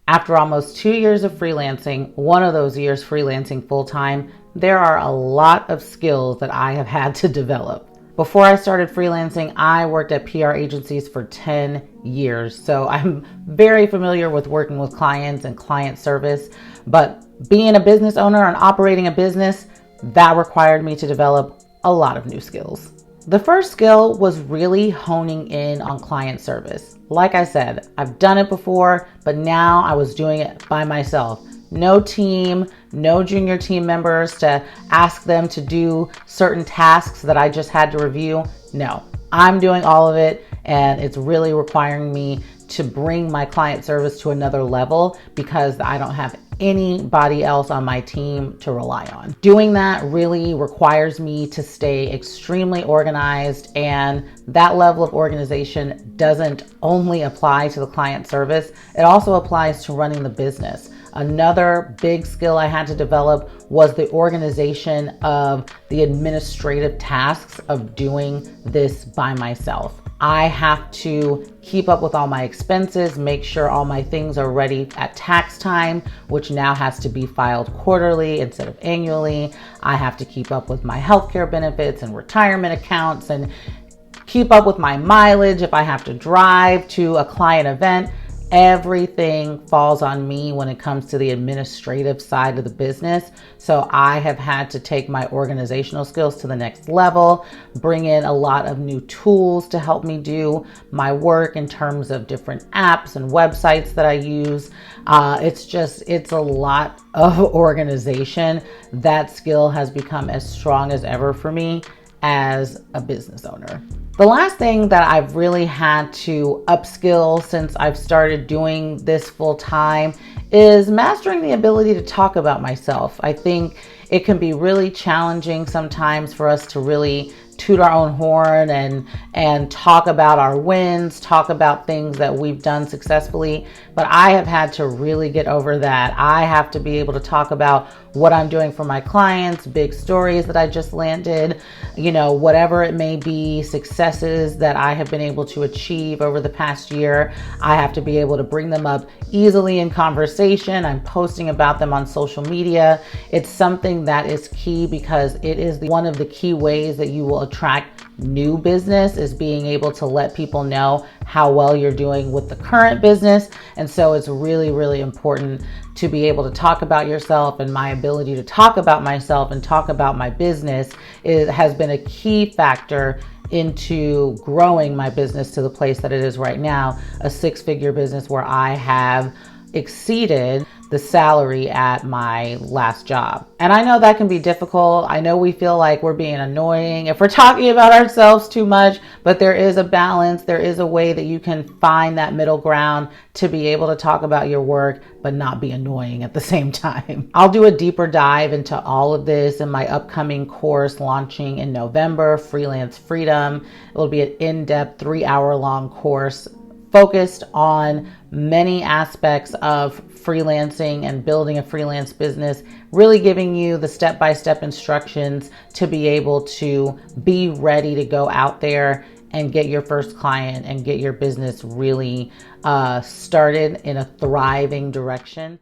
After almost 2 years of freelancing, one of those years freelancing full-time, there are a lot of skills that I have had to develop. Before I started freelancing, I worked at PR agencies for 10 years. So I'm very familiar with working with clients and client service, but being a business owner and operating a business, that required me to develop a lot of new skills. The first skill was really honing in on client service. Like I said, I've done it before, but now I was doing it by myself. No team, no junior team members to ask them to do certain tasks that I just had to review. No, I'm doing all of it, and it's really requiring me to bring my client service to another level because I don't have anybody else on my team to rely on. Doing that really requires me to stay extremely organized, and that level of organization doesn't only apply to the client service, it also applies to running the business. Another big skill I had to develop was the organization of the administrative tasks of doing this by myself. I have to keep up with all my expenses, make sure all my things are ready at tax time, which now has to be filed quarterly instead of annually. I have to keep up with my healthcare benefits and retirement accounts and keep up with my mileage if I have to drive to a client event. Everything falls on me when it comes to the administrative side of the business. So I have had to take my organizational skills to the next level, bring in a lot of new tools to help me do my work in terms of different apps and websites that I use. It's a lot of organization. That skill has become as strong as ever for me as a business owner. The last thing that I've really had to upskill since I've started doing this full time is mastering the ability to talk about myself. I think it can be really challenging sometimes for us to really toot our own horn and talk about our wins, talk about things that we've done successfully. But I have had to really get over that. I have to be able to talk about what I'm doing for my clients, big stories that I just landed, whatever it may be, successes that I have been able to achieve over the past year. I have to be able to bring them up easily in conversation. I'm posting about them on social media. It's something that is key because it is one of the key ways that you will attract new business, is being able to let people know how well you're doing with the current business. And so it's really, really important to be able to talk about yourself, and my ability to talk about myself and talk about my business has been a key factor into growing my business to the place that it is right now, a 6-figure business where I have exceeded the salary at my last job. And I know that can be difficult. I know we feel like we're being annoying if we're talking about ourselves too much, but there is a balance. There is a way that you can find that middle ground to be able to talk about your work, but not be annoying at the same time. I'll do a deeper dive into all of this in my upcoming course launching in November, Freelance Freedom. It'll be an in-depth 3-hour-long course focused on many aspects of freelancing and building a freelance business, really giving you the step-by-step instructions to be able to be ready to go out there and get your first client and get your business really started in a thriving direction.